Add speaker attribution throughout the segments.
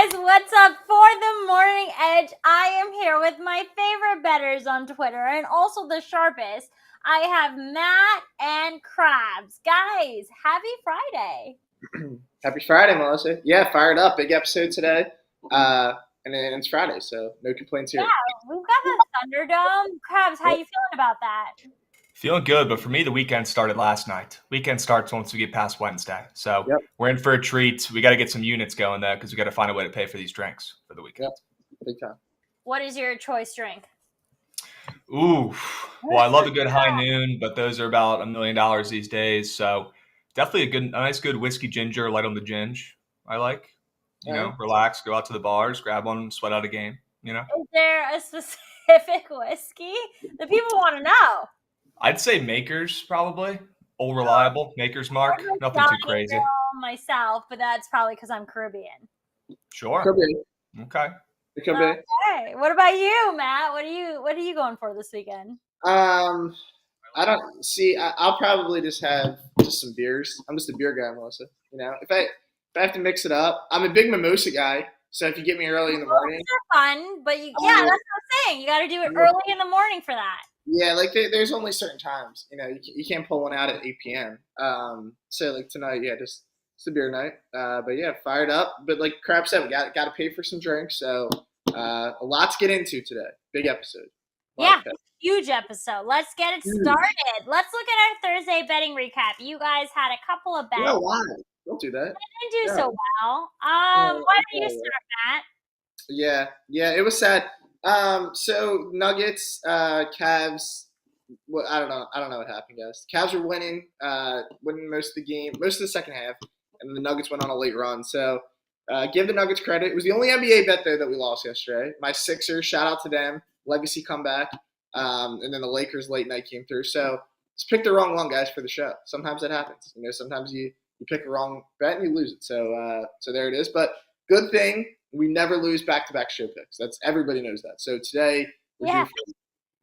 Speaker 1: guys, what's up? For the Morning Edge, I am here with my favorite bettors on Twitter and also the sharpest. I have Matt and Krabs. Guys, happy Friday.
Speaker 2: Happy Friday, Melissa. Yeah, fired up. Big episode today. And then it's Friday, so no complaints here.
Speaker 1: Yeah, we've got the Thunderdome. Krabs, how you feeling about that?
Speaker 3: Feeling good, but for me, the weekend started last night. Weekend starts once we get past Wednesday. So We're in for a treat. We got to get some units going, though, because we got to find a way to pay for these drinks for the weekend.
Speaker 2: Yep. Big time.
Speaker 1: What is your choice drink?
Speaker 3: Ooh. Well, I love a good high noon, but those are about $1 million these days. So definitely a nice good whiskey ginger, light on the ginge. I like. Relax, go out to the bars, grab one, sweat out a game,
Speaker 1: Is there a specific whiskey? The people want to know.
Speaker 3: I'd say Makers, probably. Old Reliable, Maker's Mark. Nothing too crazy.
Speaker 1: Myself, but that's probably because I'm Caribbean.
Speaker 3: Sure.
Speaker 2: Could be.
Speaker 3: Okay.
Speaker 2: It could be.
Speaker 1: Okay. What about you, Matt? What are you going for this weekend?
Speaker 2: I don't see. I'll probably just have some beers. I'm just a beer guy, Melissa. If I have to mix it up, I'm a big mimosa guy. So if you get me early in the morning,
Speaker 1: are fun. But that's what I'm saying. You got to do it early in the morning for that.
Speaker 2: Yeah, like there's only certain times. You can't pull one out at 8 p.m. So like tonight, just it's a beer night. But yeah, fired up. But like Krabs said, we got to pay for some drinks. So a lot to get into today. Big episode.
Speaker 1: Huge episode. Let's get it started. Let's look at our Thursday betting recap. You guys had a couple of bets.
Speaker 2: No, why? Don't do that.
Speaker 1: I didn't do so well. Why don't you start, Matt?
Speaker 2: Yeah, it was sad. So Nuggets, Cavs. Well, I don't know what happened, guys. Cavs were winning most of the game, most of the second half, and then the Nuggets went on a late run. So give the Nuggets credit. It was the only NBA bet though that we lost yesterday. My Sixers, shout out to them, legacy comeback, and then the Lakers late night came through. So just pick the wrong one, guys, for the show. Sometimes that happens. Sometimes you pick a wrong bet and you lose it. So there it is. But good thing we never lose back-to-back show picks. That's everybody knows that. So today, never.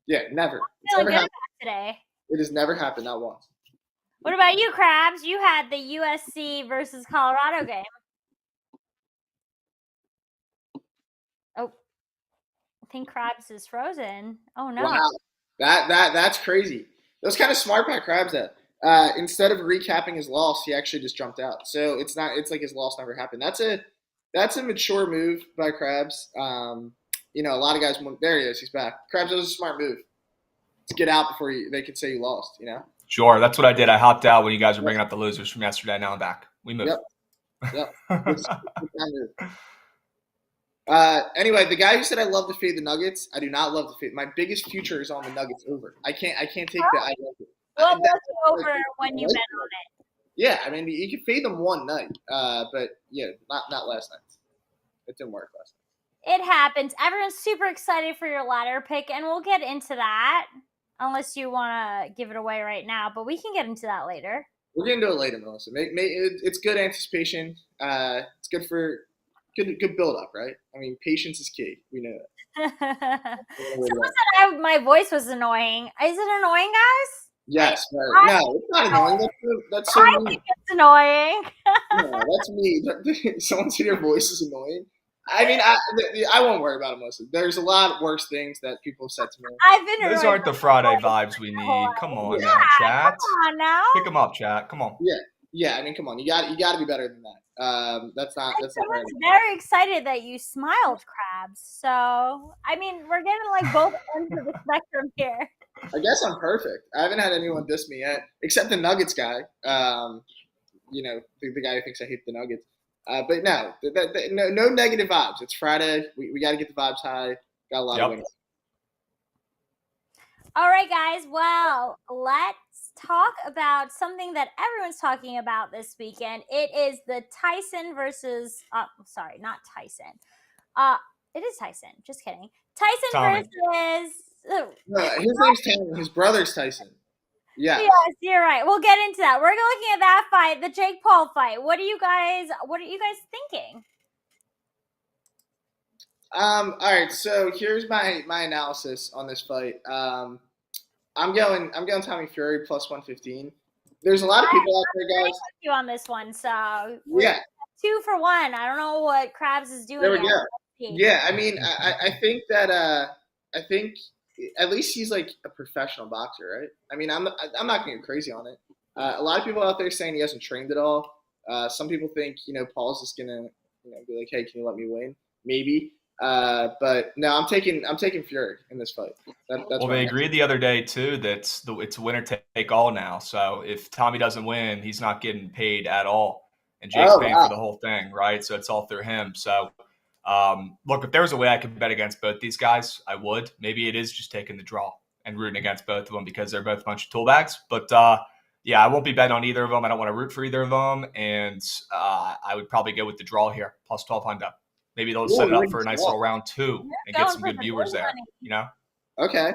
Speaker 2: It's never happened
Speaker 1: today.
Speaker 2: It has never happened, not once.
Speaker 1: What about you, Krabs? You had the USC versus Colorado game. Oh, I think Krabs is frozen. Oh no!
Speaker 2: Wow, that's crazy. That was kind of smart by Krabs. That instead of recapping his loss, he actually just jumped out. So it's like his loss never happened. That's a mature move by Krabs. A lot of guys. There he is. He's back. Krabs, that was a smart move to get out before they could say you lost.
Speaker 3: Sure, that's what I did. I hopped out when you guys were bringing up the losers from yesterday. Now I'm back. We moved.
Speaker 2: Yep. Anyway, the guy who said I love to fade the Nuggets, I do not love to fade. My biggest future is on the Nuggets over. I can't take that.
Speaker 1: Well, that's over when you bet on it.
Speaker 2: Yeah, I mean you can fade them one night, but not last night. It didn't work last night.
Speaker 1: It happens. Everyone's super excited for your ladder pick, and we'll get into that. Unless you want to give it away right now, but we can get into that later.
Speaker 2: We're going to do it later, Melissa. It's good anticipation. It's good for good build up, right? I mean, patience is key. We know
Speaker 1: that. Someone said my voice was annoying. Is it annoying, guys?
Speaker 2: Yes. No, it's not annoying. That's so
Speaker 1: I think it's annoying.
Speaker 2: No, that's me. Someone said your voice is annoying. I mean, I won't worry about it, Melissa. There's a lot worse things that people have said to me.
Speaker 3: Those aren't the Friday vibes we need. Come on now, chat.
Speaker 1: Come on now.
Speaker 3: Pick them up, chat. Come on.
Speaker 2: Yeah. I mean, come on. You got to be better than that. That's not.
Speaker 1: Someone's very excited that you smiled, Krabs. So I mean, we're getting both ends of the spectrum here.
Speaker 2: I guess I'm perfect. I haven't had anyone diss me yet, except the Nuggets guy. The guy who thinks I hate the Nuggets. But no negative vibes. It's Friday. We got to get the vibes high. Got a lot of winners.
Speaker 1: All right, guys. Well, let's talk about something that everyone's talking about this weekend. It is the Tyson versus sorry, not Tyson. It is Tyson. Just kidding. Tyson
Speaker 3: Tommy.
Speaker 1: Versus
Speaker 2: his name's Tanner. His brother's Tyson. Yeah.
Speaker 1: Yes, you're right. We'll get into that. We're looking at that fight, the Jake Paul fight. What are you guys thinking?
Speaker 2: All right, so here's my analysis on this fight. I'm going Tommy Fury plus 115. There's a lot of people out there, guys.
Speaker 1: You on this one, so
Speaker 2: yeah.
Speaker 1: 2 for 1. I don't know what Krabs is doing.
Speaker 2: There we
Speaker 1: yet.
Speaker 2: go. Yeah, I mean, I think that I think at least he's like a professional boxer, right? I mean, I'm not going to go crazy on it. A lot of people out there saying he hasn't trained at all. Some people think Paul's just gonna be like, hey, can you let me win? Maybe. But no, I'm taking Fury in this fight. That's
Speaker 3: well, they agreed the other day too that it's winner take all now. So if Tommy doesn't win, he's not getting paid at all, and Jake's paying for the whole thing, right? So it's all through him. So look, if there was a way I could bet against both these guys, I would. Maybe it is just taking the draw and rooting against both of them because they're both a bunch of tool bags. But yeah, I won't be betting on either of them. I don't want to root for either of them, and I would probably go with the draw here, plus 1,200. Maybe they'll set it up for a nice little round 2 and get some good viewers there.
Speaker 2: Okay.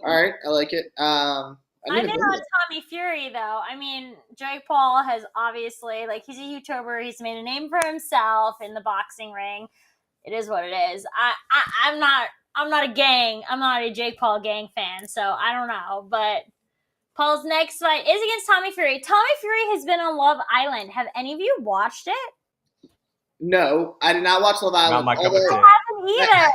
Speaker 2: All right. I like it.
Speaker 1: I'm in on Tommy Fury, though. I mean, Jake Paul has obviously, he's a YouTuber. He's made a name for himself in the boxing ring. It is what it is. I'm not a gang. I'm not a Jake Paul gang fan, so I don't know. But Paul's next fight is against Tommy Fury. Tommy Fury has been on Love Island. Have any of you watched it?
Speaker 2: No, I did not watch Love Island.
Speaker 1: I haven't either.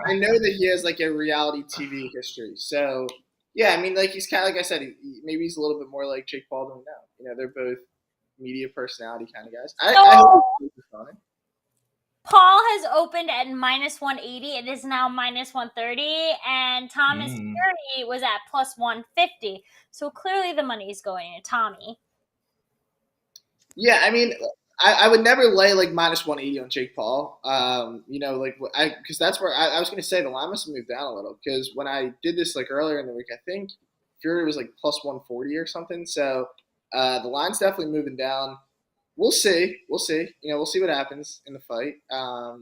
Speaker 2: I know that he has a reality TV history. So, yeah, I mean, he's kind of, like I said, maybe he's a little bit more like Jake Paul than now. They're both media personality kind of guys. I hope on it.
Speaker 1: Paul has opened at -180. It is now -130. And Thomas Fury was at +150. So clearly the money is going to Tommy.
Speaker 2: Yeah, I mean, I would never lay -180 on Jake Paul. Because that's where I was going to say the line must have moved down a little. Because when I did this earlier in the week, I think Fury was +140 or something. So the line's definitely moving down. We'll see. We'll see. We'll see what happens in the fight.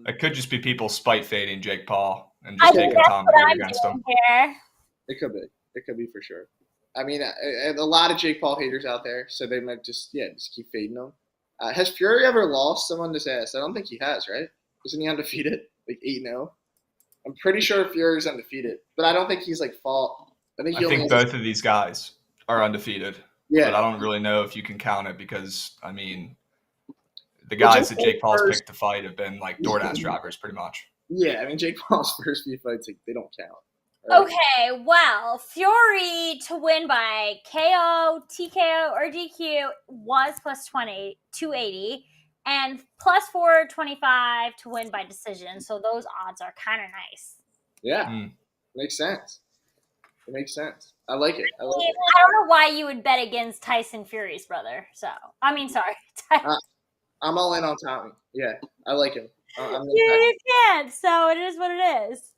Speaker 3: It could just be people spite fading Jake Paul and just taking Tom against him.
Speaker 2: It could be. It could be for sure. I mean, a lot of Jake Paul haters out there, so they might just keep fading him. Has Fury ever lost someone just asked? I don't think he has, right? Isn't he undefeated? 8-0? I'm pretty sure Fury's undefeated, but I don't think he's fought. I think
Speaker 3: both of these guys are undefeated.
Speaker 2: Yeah.
Speaker 3: But I don't really know if you can count it because, I mean, the guys that Jake Paul's picked to fight have been DoorDash drivers pretty much.
Speaker 2: Yeah, I mean, Jake Paul's first few fights, they don't count. Right?
Speaker 1: Okay, well, Fury to win by KO, TKO, or DQ was +280 and +425 to win by decision. So those odds are kind of nice.
Speaker 2: Yeah, makes sense. It makes sense. I like it. I don't
Speaker 1: know why you would bet against Tyson Fury's brother. Sorry.
Speaker 2: I'm all in on Tommy. Yeah, I like him.
Speaker 1: You can't. So it is what it is.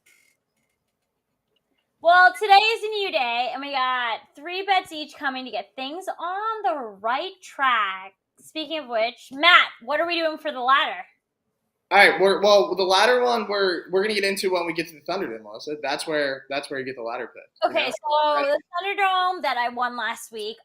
Speaker 1: Well, today is a new day, and we got 3 bets each coming to get things on the right track. Speaking of which, Matt, what are we doing for the ladder?
Speaker 2: All right. The ladder one we're gonna get into when we get to the Thunderdome, Melissa. That's where you get the ladder pick.
Speaker 1: Okay, so the Thunderdome that I won last week.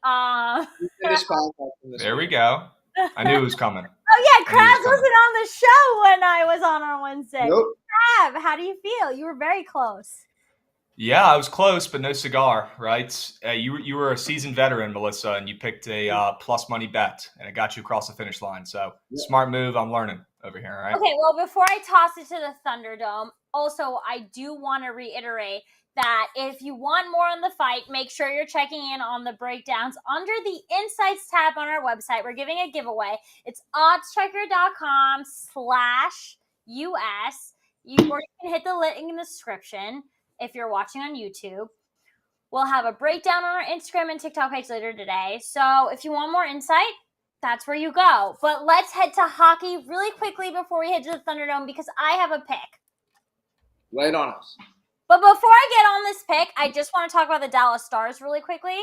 Speaker 3: There we go. I knew it was coming.
Speaker 1: Oh yeah, Krabs wasn't on the show when I was on Wednesday.
Speaker 2: Nope.
Speaker 1: Krab, how do you feel? You were very close.
Speaker 3: Yeah, I was close, but no cigar, right? You were a seasoned veteran, Melissa, and you picked a plus money bet, and it got you across the finish line. So smart move. I'm learning over here, right?
Speaker 1: Okay, well, before I toss it to the Thunderdome, also, I do want to reiterate that if you want more on the fight, make sure you're checking in on the breakdowns under the Insights tab on our website. We're giving a giveaway. It's oddschecker.com/US. Or you can hit the link in the description if you're watching on YouTube. We'll have a breakdown on our Instagram and TikTok page later today. So if you want more insight, that's where you go. But let's head to hockey really quickly before we head to the Thunderdome because I have a pick.
Speaker 2: Lay it on us.
Speaker 1: But before I get on this pick, I just want to talk about the Dallas Stars really quickly.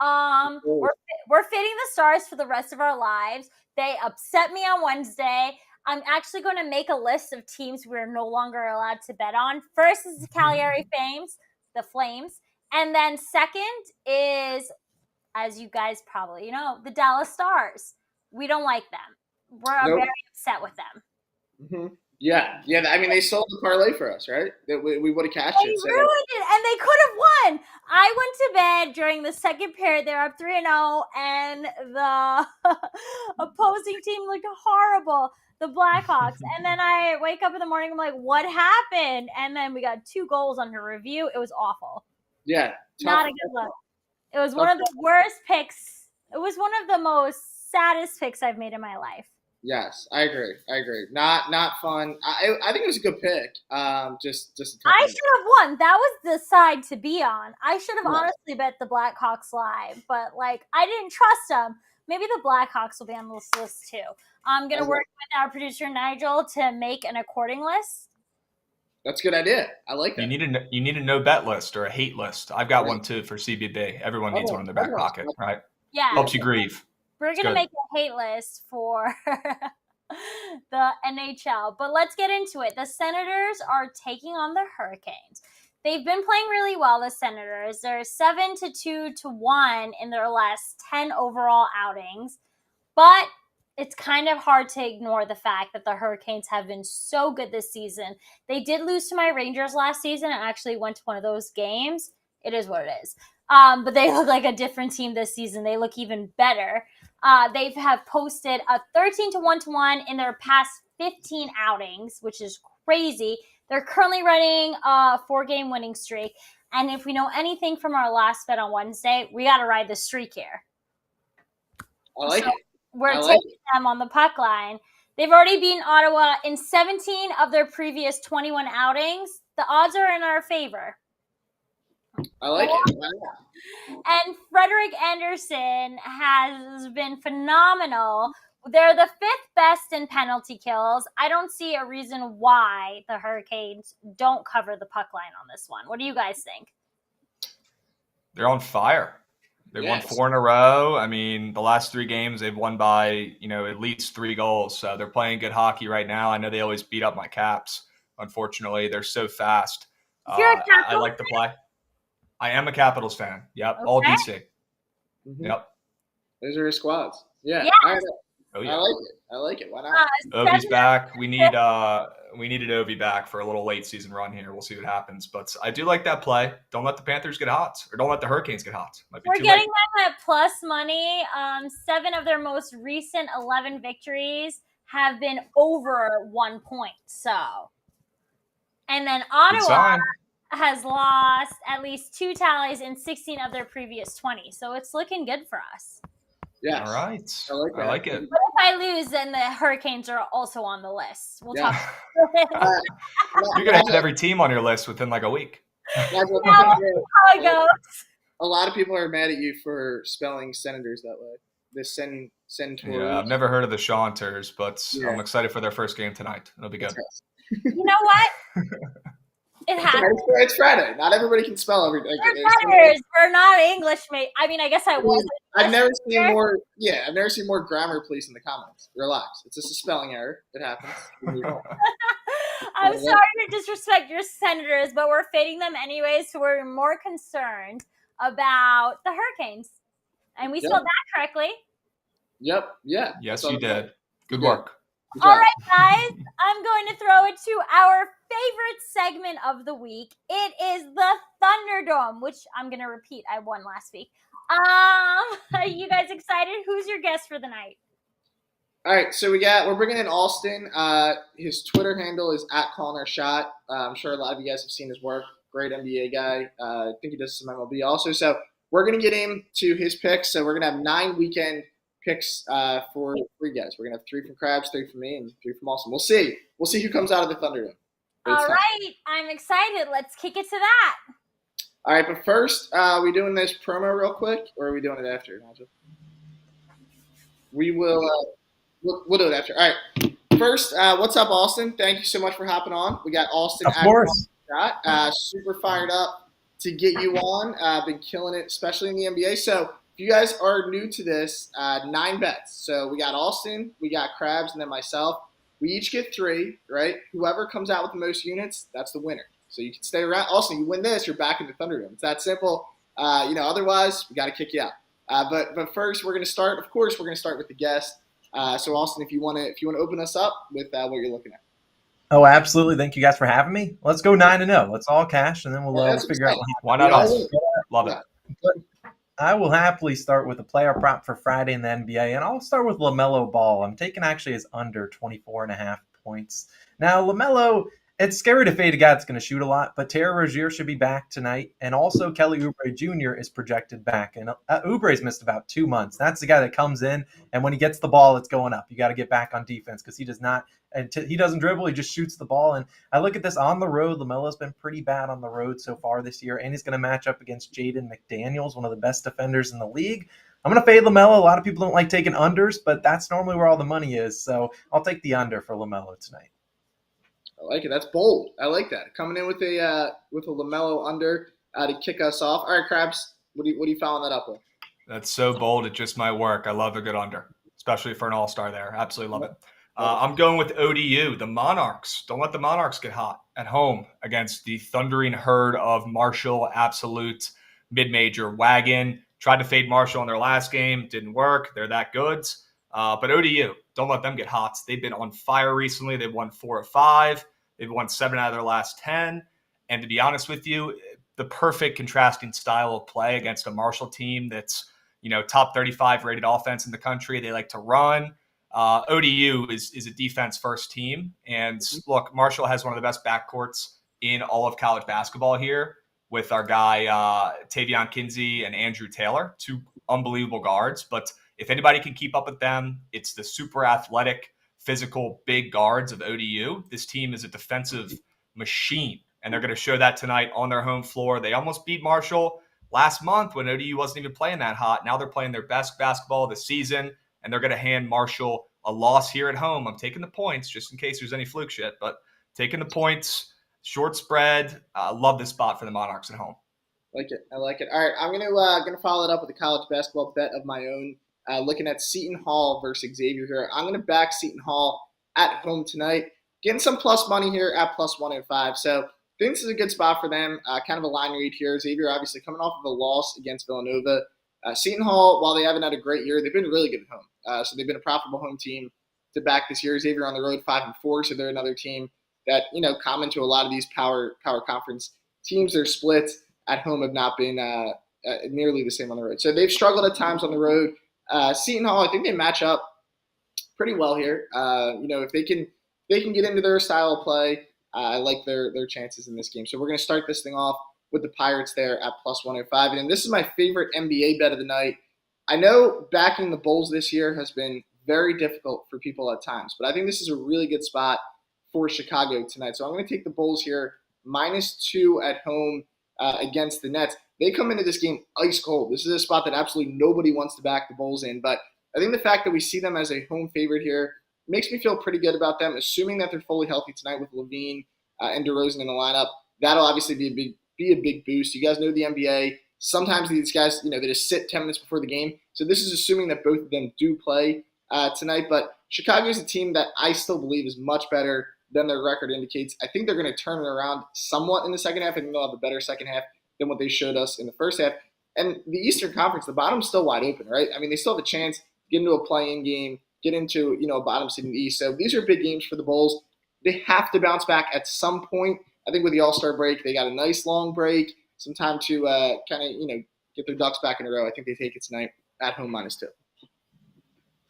Speaker 1: We're fitting the Stars for the rest of our lives. They upset me on Wednesday. I'm actually going to make a list of teams we're no longer allowed to bet on. First is the Calgary Flames. And then second is, as you guys probably know, the Dallas Stars. We don't like them. We're very upset with them.
Speaker 2: Mm-hmm. Yeah. I mean, they sold the parlay for us, right? We would have cashed it.
Speaker 1: They ruined it, and they could have won. I went to bed during the second period. They're up 3-0, and the opposing team looked horrible. the Blackhawks. And then I wake up in the morning, I'm like, what happened? And then we got 2 goals under review. It was awful.
Speaker 2: Yeah.
Speaker 1: Not a good look. It was one of the worst picks. It was one of the most saddest picks I've made in my life.
Speaker 2: Yes, I agree. Not fun. I think it was a good pick. Just
Speaker 1: I should have won. That was the side to be on. I should have honestly bet the Blackhawks live, but like I didn't trust them. Maybe the Blackhawks will be on this list too. I'm gonna work with our producer Nigel to make an according list.
Speaker 2: That's a good idea. I like that.
Speaker 3: You need a no bet list or a hate list. I've got one too for CBB. Everyone needs one in their back pocket, right?
Speaker 1: Yeah.
Speaker 3: Helps you grieve.
Speaker 1: We're going to make a hate list for the NHL. But let's get into it. The Senators are taking on the Hurricanes. They've been playing really well, the Senators. They're 7-2-1 in their last 10 overall outings. But it's kind of hard to ignore the fact that the Hurricanes have been so good this season. They did lose to my Rangers last season and actually went to one of those games. It is what it is. But they look like a different team this season. They look even better. They have posted a 13-1 in their past 15 outings, which is crazy. They're currently running a 4-game winning streak. And if we know anything from our last bet on Wednesday, we got to ride the streak here.
Speaker 2: I like it.
Speaker 1: We're taking them on the puck line. They've already beaten Ottawa in 17 of their previous 21 outings. The odds are in our favor.
Speaker 2: I like it.
Speaker 1: And Frederick Anderson has been phenomenal. They're the 5th best in penalty kills. I don't see a reason why the Hurricanes don't cover the puck line on this one. What do you guys think?
Speaker 3: They're on fire. They've won 4 in a row. I mean, the last 3 games they've won by, at least 3 goals. So they're playing good hockey right now. I know they always beat up my Caps. Unfortunately, they're so fast.
Speaker 1: You're a Capitals
Speaker 3: I like to play. I am a Capitals fan. Yep, okay. All DC.
Speaker 2: Mm-hmm.
Speaker 3: Yep.
Speaker 2: Those are your squads. Yeah.
Speaker 3: Oh, yeah.
Speaker 2: I like it. Why not?
Speaker 3: Ovi's back. We needed Ovi back for a little late season run here. We'll see what happens. But I do like that play. Don't let the Panthers get hot, or don't let the Hurricanes get hot.
Speaker 1: We're getting them at plus money. 7 of their most recent 11 victories have been over 1 point. So, and then Ottawa has lost at least 2 tallies in 16 of their previous 20. So it's looking good for us.
Speaker 2: Yeah.
Speaker 3: All right. I like it.
Speaker 1: But if I lose, then the Hurricanes are also on the list. We'll talk.
Speaker 3: You're going to have every team on your list within like a week.
Speaker 1: How it goes.
Speaker 2: A lot of people are mad at you for spelling Senators that way. The Senators.
Speaker 3: Yeah, I've never heard of the Chanters, but I'm excited for their first game tonight. It'll be good.
Speaker 1: You know what? It happens.
Speaker 2: It's Friday. Not everybody can spell everything.
Speaker 1: We're not English, mate. I mean, I guess I was.
Speaker 2: I've never seen more. Yeah, I've never seen more grammar police in the comments. Relax. It's just a spelling error. It happens.
Speaker 1: I'm sorry to disrespect your Senators, but we're fading them anyway, so we're more concerned about the Hurricanes. And we spelled that correctly.
Speaker 2: Yep. Yeah.
Speaker 3: Yes, you did. Good work.
Speaker 1: All right, guys. I'm going to throw it to our favorite segment of the week. It is the Thunderdome, which I'm going to repeat. I won last week. Are you guys excited? Who's your guest for the night?
Speaker 2: All right, so we're bringing in Alston. His Twitter handle is @CallingOurShot. I'm sure a lot of you guys have seen his work. Great NBA guy. I think he does some MLB also. So we're going to get him to his picks. So we're going to have 9 weekend picks for 3 guys. We're going to have 3 from Krabs, 3 from me, and 3 from Alston. We'll see. We'll see who comes out of the Thunderdome.
Speaker 1: All right, I'm excited. Let's kick it to that.
Speaker 2: All right, but first, are we doing this promo real quick, or are we doing it after, Nigel? We will. We'll do it after. All right. First, what's up, Alston? Thank you so much for hopping on. We got Alston.
Speaker 4: Of course.
Speaker 2: Super fired up to get you on. Been killing it, especially in the NBA. So if you guys are new to this, 9 bets. So we got Alston, we got Krabs, and then myself. We each get 3, right? Whoever comes out with the most units, that's the winner. So you can stay around. Also, you win this, you're back in the Thunderdome. It's that simple. Otherwise, we got to kick you out. But first, we're going to start. Of course, we're going to start with the guest. So, Alston, if you want to open us up with what you're looking at.
Speaker 4: Oh, absolutely. Thank you guys for having me. Let's go 9-0. Let's all cash, and then we'll figure out.
Speaker 3: Why not us? Love it.
Speaker 4: I will happily start with a player prop for Friday in the NBA, and I'll start with LaMelo Ball. I'm taking actually his under 24.5 points. Now, LaMelo, it's scary to fade a guy that's going to shoot a lot, but Terry Rozier should be back tonight, and also Kelly Oubre Jr. is projected back. And Oubre's missed about 2 months. That's the guy that comes in, and when he gets the ball, it's going up. You got to get back on defense because he does not. And he doesn't dribble; he just shoots the ball. And I look at this on the road. LaMelo's been pretty bad on the road so far this year, and he's going to match up against Jaden McDaniels, one of the best defenders in the league. I'm going to fade LaMelo. A lot of people don't like taking unders, but that's normally where all the money is. So I'll take the under for LaMelo tonight.
Speaker 2: I like it. That's bold. I like that. Coming in with a LaMelo under to kick us off. All right, Krabs, what are you following that up with?
Speaker 3: That's so bold. It just might work. I love a good under, especially for an all-star there. Absolutely love it. I'm going with ODU, the Monarchs. Don't let the Monarchs get hot at home against the thundering herd of Marshall absolute mid-major wagon. Tried to fade Marshall in their last game. Didn't work. They're that good. But ODU, don't let them get hot. They've been on fire recently. They've won 4 of 5. They've won 7 out of their last 10. And to be honest with you, the perfect contrasting style of play against a Marshall team that's, top 35 rated offense in the country. They like to run. ODU is a defense-first team. And look, Marshall has one of the best backcourts in all of college basketball here with our guy Tavion Kinsey and Andrew Taylor, 2 unbelievable guards. But if anybody can keep up with them, it's the super athletic, physical, big guards of ODU. This team is a defensive machine, and they're going to show that tonight on their home floor. They almost beat Marshall last month when ODU wasn't even playing that hot. Now they're playing their best basketball of the season, and they're going to hand Marshall a loss here at home. I'm taking the points just in case there's any fluke shit, but taking the points, short spread. Love this spot for the Monarchs at home.
Speaker 2: I like it. All right, I'm gonna follow it up with a college basketball bet of my own. Looking at Seton Hall versus Xavier here. I'm going to back Seton Hall at home tonight. Getting some plus money here at plus 105. So I think this is a good spot for them. Kind of a line read here. Xavier obviously coming off of a loss against Villanova. Seton Hall, while they haven't had a great year, they've been really good at home. So they've been a profitable home team to back this year. Xavier on the road 5-4. So they're another team that, common to a lot of these power conference teams. Their splits at home have not been nearly the same on the road. So they've struggled at times on the road. Seton Hall, I think they match up pretty well here. If they can get into their style of play, I like their chances in this game. So we're going to start this thing off with the Pirates there at plus 105. And this is my favorite NBA bet of the night. I know backing the Bulls this year has been very difficult for people at times, but I think this is a really good spot for Chicago tonight. So I'm going to take the Bulls here, -2 at home against the Nets. They come into this game ice cold. This is a spot that absolutely nobody wants to back the Bulls in. But I think the fact that we see them as a home favorite here makes me feel pretty good about them, assuming that they're fully healthy tonight with Levine and DeRozan in the lineup. That'll obviously be a big boost. You guys know the NBA. Sometimes these guys, they just sit 10 minutes before the game. So this is assuming that both of them do play tonight. But Chicago is a team that I still believe is much better than their record indicates. I think they're going to turn it around somewhat in the second half. I think they'll have a better second half than what they showed us in the first half. And the Eastern Conference, the bottom's still wide open, right? I mean, they still have a chance to get into a play-in game, get into, a bottom seed in the East. So these are big games for the Bulls. They have to bounce back at some point. I think with the All-Star break, they got a nice long break, some time to get their ducks back in a row. I think they take it tonight at home -2.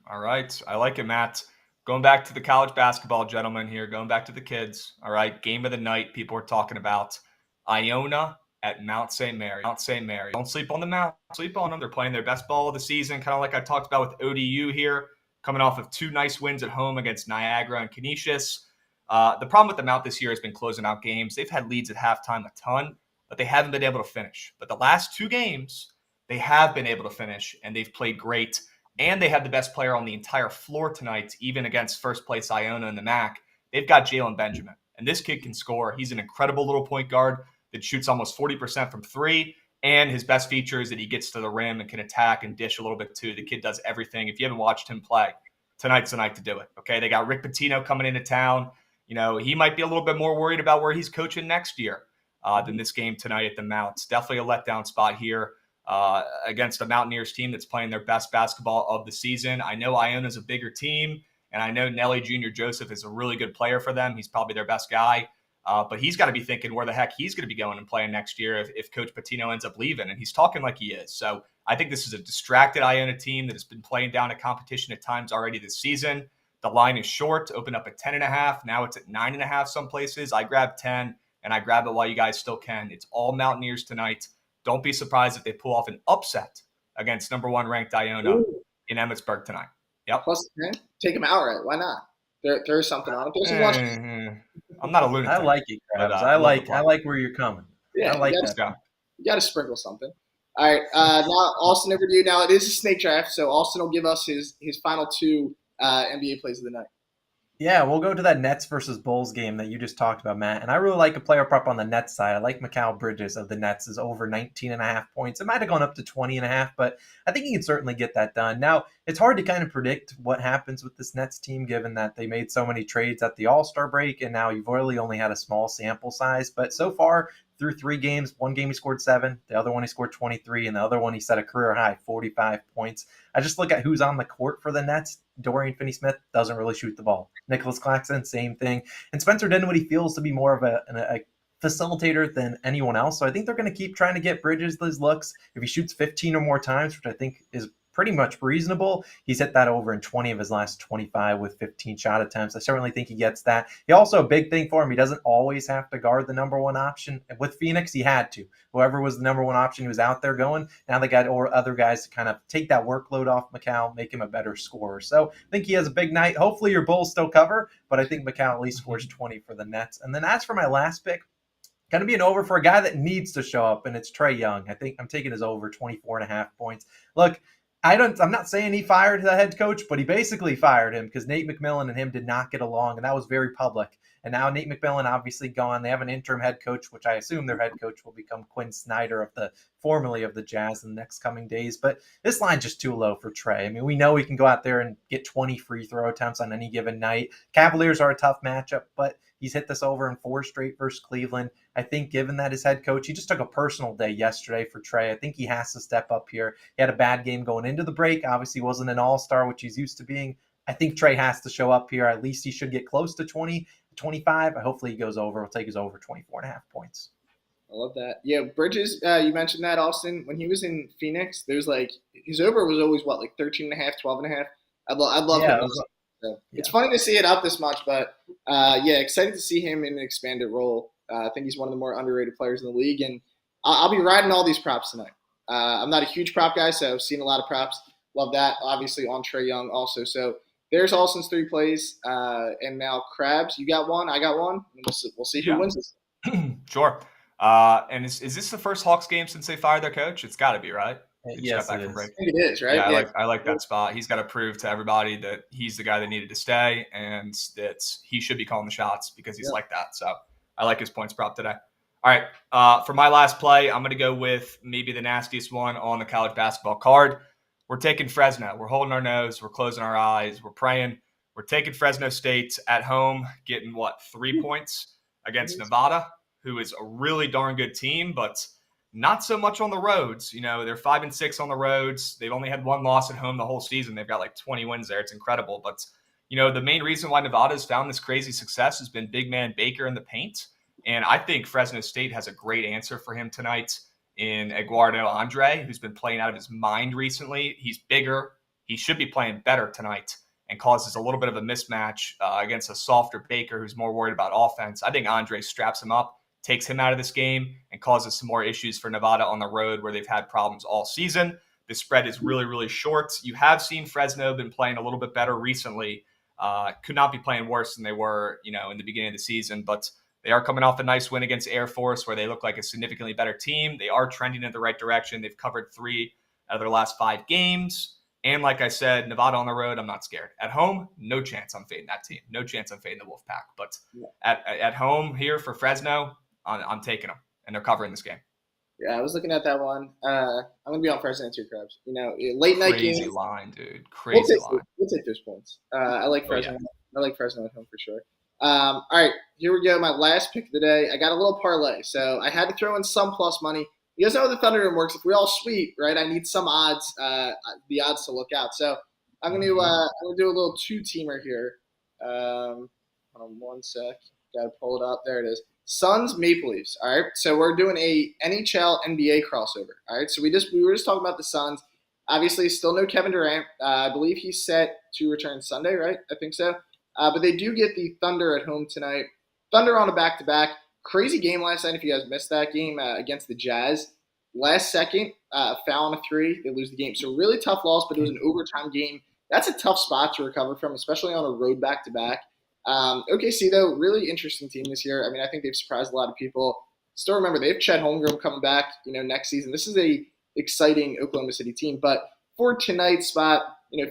Speaker 3: All right. I like it, Matt. Going back to the college basketball gentlemen here, going back to the kids. All right. Game of the night, people are talking about Iona at Mount St. Mary. Don't sleep on the Mount. Sleep on them. They're playing their best ball of the season, kind of like I talked about with ODU here, coming off of 2 nice wins at home against Niagara and Canisius. The problem with the Mount this year has been closing out games. They've had leads at halftime a ton, but they haven't been able to finish. But the last 2 games, they have been able to finish, and they've played great. And they have the best player on the entire floor tonight, even against first-place Iona in the MAC. They've got Jalen Benjamin, and this kid can score. He's an incredible little point guard that shoots almost 40% from 3, and his best feature is that he gets to the rim and can attack and dish a little bit too. The kid does everything. If you haven't watched him play, tonight's the night to do it, okay? They got Rick Pitino coming into town. He might be a little bit more worried about where he's coaching next year than this game tonight at the Mount. It's definitely a letdown spot here against a Mountaineers team that's playing their best basketball of the season. I know Iona's a bigger team, and I know Nelly Jr. Joseph is a really good player for them. He's probably their best guy. But he's got to be thinking where the heck he's going to be going and playing next year if Coach Patino ends up leaving, and he's talking like he is. So I think this is a distracted Iona team that has been playing down a competition at times already this season. The line is short, opened up at 10.5. Now it's at 9.5 some places. I grabbed 10, and I grab it while you guys still can. It's all Mountaineers tonight. Don't be surprised if they pull off an upset against number 1 ranked Iona in Emmitsburg tonight. Yep.
Speaker 2: Plus 10? Take them outright. Why not? There's something on it.
Speaker 3: I'm not a lunatic.
Speaker 4: I like it, Krabs. I like where you're coming.
Speaker 2: Yeah,
Speaker 4: I like that.
Speaker 2: You got to sprinkle something. All right, now Austin over to you. Now it is a snake draft, so Austin will give us his final 2 NBA plays of the night.
Speaker 4: Yeah, we'll go to that Nets versus Bulls game that you just talked about, Matt. And I really like a player prop on the Nets side. I like Mikal Bridges of the Nets is over 19.5 points. It might have gone up to 20.5, but I think he can certainly get that done. Now, it's hard to kind of predict what happens with this Nets team, given that they made so many trades at the All-Star break, and now you've really only had a small sample size. But so far, through 3 games, one game he scored 7, the other one he scored 23, and the other one he set a career high, 45 points. I just look at who's on the court for the Nets. Dorian Finney-Smith doesn't really shoot the ball. Nicholas Claxton, same thing. And Spencer Dinwiddie feels to be more of a facilitator than anyone else. So I think they're going to keep trying to get Bridges those looks. If he shoots 15 or more times, which I think is pretty much reasonable, he's hit that over in 20 of his last 25 with 15 shot attempts. I certainly think he gets that. He also, a big thing for him, he doesn't always have to guard the number 1 option. With Phoenix, he had to. Whoever was the number 1 option, he was out there going. Now they got other guys to kind of take that workload off Mikal, make him a better scorer. So I think he has a big night. Hopefully your Bulls still cover, but I think Mikal at least scores 20 for the Nets. And then as for my last pick, going to be an over for a guy that needs to show up, and it's Trae Young. I think I'm taking his over 24.5 points. Look, I'm not saying he fired the head coach, but he basically fired him because Nate McMillan and him did not get along, and that was very public. And now Nate McMillan obviously gone. They have an interim head coach, which I assume their head coach will become Quinn Snyder formerly of the Jazz in the next coming days. But this line's just too low for Trae. I mean, we know he can go out there and get 20 free throw attempts on any given night. Cavaliers are a tough matchup, but he's hit this over in 4 straight versus Cleveland. I think given that his head coach, he just took a personal day yesterday for Trae. I think he has to step up here. He had a bad game going into the break. Obviously wasn't an all-star, which he's used to being. I think Trae has to show up here. At least he should get close to 20, 25. Hopefully he goes over. We'll take his over 24.5 points.
Speaker 2: I love that. Yeah, Bridges, you mentioned that, Austin. When he was in Phoenix, there's his over was always, 13.5, 12.5? I'd love him. So it's funny to see it up this much, but excited to see him in an expanded role. I think he's one of the more underrated players in the league, and I'll be riding all these props tonight. I'm not a huge prop guy, so I've seen a lot of props. Love that. Obviously on Trae Young also. So there's Austin's 3 plays, and now Krabs, you got one, I got one. We'll see who wins this.
Speaker 3: Sure. And is this the first Hawks game since they fired their coach? It's got to be, right?
Speaker 4: Yes, it is.
Speaker 2: I think it is, right?
Speaker 3: Yeah, I like that spot. He's got to prove to everybody that he's the guy that needed to stay and that he should be calling the shots because he's like that. So I like his points prop today. All right, for my last play, I'm going to go with maybe the nastiest one on the college basketball card. We're taking Fresno. We're holding our nose. We're closing our eyes. We're praying. We're taking Fresno State at home, getting 3 points against Nevada, who is a really darn good team, but not so much on the roads. You know, they're 5-6 on the roads. They've only had 1 loss at home the whole season. They've got 20 wins there. It's incredible. But, you know, the main reason why Nevada's found this crazy success has been big man Baker in the paint. And I think Fresno State has a great answer for him tonight in Eduardo Andre, who's been playing out of his mind recently. He's bigger. He should be playing better tonight and causes a little bit of a mismatch against a softer Baker who's more worried about offense. I think Andre straps him up, takes him out of this game, and causes some more issues for Nevada on the road where they've had problems all season. The spread is really, really short. You have seen Fresno been playing a little bit better recently. Could not be playing worse than they were, in the beginning of the season, but they are coming off a nice win against Air Force where they look like a significantly better team. They are trending in the right direction. They've covered 3 out of their last 5 games. And like I said, Nevada on the road, I'm not scared. At home, no chance I'm fading that team. No chance I'm fading the Wolfpack. But at home here for Fresno, I'm taking them, and they're covering this game.
Speaker 2: Yeah, I was looking at that one. I'm going to be on Fresno too, Krabs. Late night games.
Speaker 3: Crazy line, dude. Crazy line.
Speaker 2: We'll take those points. I like Fresno. I like Fresno at home for sure. All right, here we go. My last pick of the day. I got a little parlay, so I had to throw in some plus money. You guys know how the Thunderdome works. If we all sweep, right, I need some odds, the odds to look out. So I'm going to do a little 2-teamer here. Hold on one sec. Got to pull it up. There it is. Suns, Maple Leafs. All right, so we're doing a NHL NBA crossover. All right, so we were just talking about the Suns. Obviously, still no Kevin Durant. I believe he's set to return Sunday, right? I think so. But they do get the Thunder at home tonight. Thunder on a back-to-back. Crazy game last night. If you guys missed that game against the Jazz, last second foul on a three, they lose the game. So really tough loss, but it was an overtime game. That's a tough spot to recover from, especially on a road back-to-back. OKC, though, really interesting team this year. I mean, I think they've surprised a lot of people. Still remember, they have Chet Holmgren coming back, next season. This is a exciting Oklahoma City team. But for tonight's spot,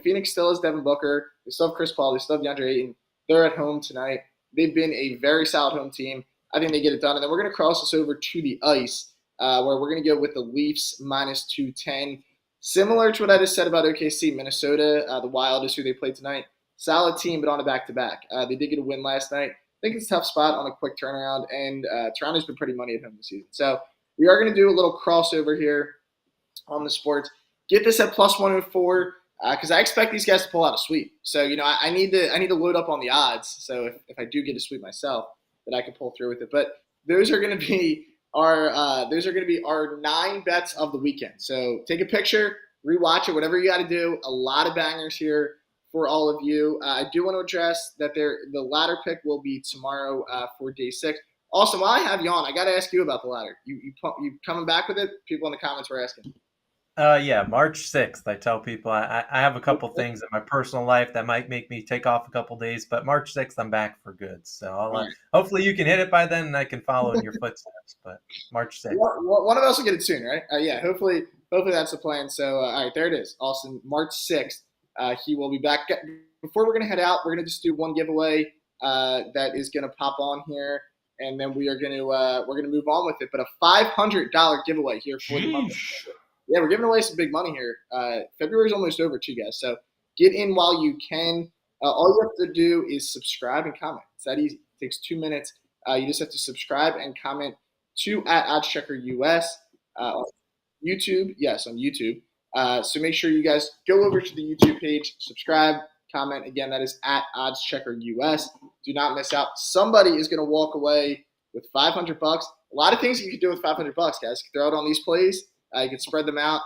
Speaker 2: Phoenix still has Devin Booker. They still have Chris Paul. They still have DeAndre Ayton. They're at home tonight. They've been a very solid home team. I think they get it done. And then we're going to cross this over to the ice, where we're going to go with the Leafs minus 210. Similar to what I just said about OKC, Minnesota, the Wild is who they play tonight. Solid team, but on a back-to-back. They did get a win last night. I think it's a tough spot on a quick turnaround, and Toronto's been pretty money at home this season. So we are going to do a little crossover here on the sports. Get this at plus 104 because I expect these guys to pull out a sweep. So I need to load up on the odds. So if I do get a sweep myself, that I can pull through with it. But those are going to be our 9 bets of the weekend. So take a picture, rewatch it, whatever you got to do. A lot of bangers here for all of you. I do want to address that the ladder pick will be tomorrow for day 6. Austin, while I have you on, I got to ask you about the ladder. You coming back with it? People in the comments were asking.
Speaker 4: Yeah, March 6th. I tell people I have a couple things in my personal life that might make me take off a couple days, but March 6th I'm back for good. So hopefully you can hit it by then and I can follow in your footsteps. But March 6th.
Speaker 2: One of us will get it soon, right? Yeah, hopefully that's the plan. So all right, there it is. Austin, March 6th. He will be back. Before we're going to head out, we're going to just do one giveaway that is going to pop on here, and then we're going to move on with it. But a $500 giveaway here for the month. Yeah, we're giving away some big money here. February's almost over too, guys. So get in while you can. All you have to do is subscribe and comment. It's that easy. It takes 2 minutes. You just have to subscribe and comment to @oddscheckerUS on YouTube. Yes, on YouTube. So make sure you guys go over to the YouTube page, subscribe, comment. Again, that is @oddschecker_US. Do not miss out. Somebody is going to walk away with $500. A lot of things you can do with $500, guys. You can throw it on these plays. You can spread them out.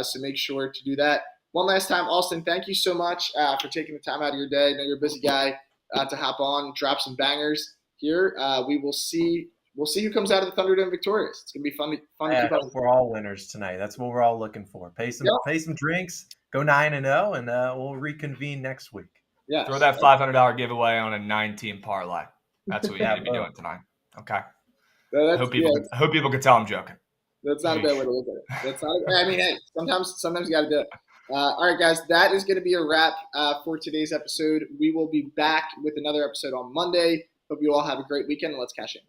Speaker 2: So make sure to do that. One last time, Austin, thank you so much for taking the time out of your day. I know you're a busy guy to hop on, drop some bangers here. We will see. We'll see who comes out of the Thunderdome victorious. It's gonna be fun to keep up.
Speaker 4: We're all winners tonight. That's what we're all looking for. Pay some drinks, go 9-0, and we'll reconvene next week.
Speaker 2: Yeah.
Speaker 3: Throw that $500 giveaway on a 9-team parlay. That's what you need to be doing tonight. Okay. I hope people can tell I'm joking.
Speaker 2: That's not a bad way to look at it. That's not. Hey, sometimes you got to do it. All right, guys, that is going to be a wrap for today's episode. We will be back with another episode on Monday. Hope you all have a great weekend, and let's cash in.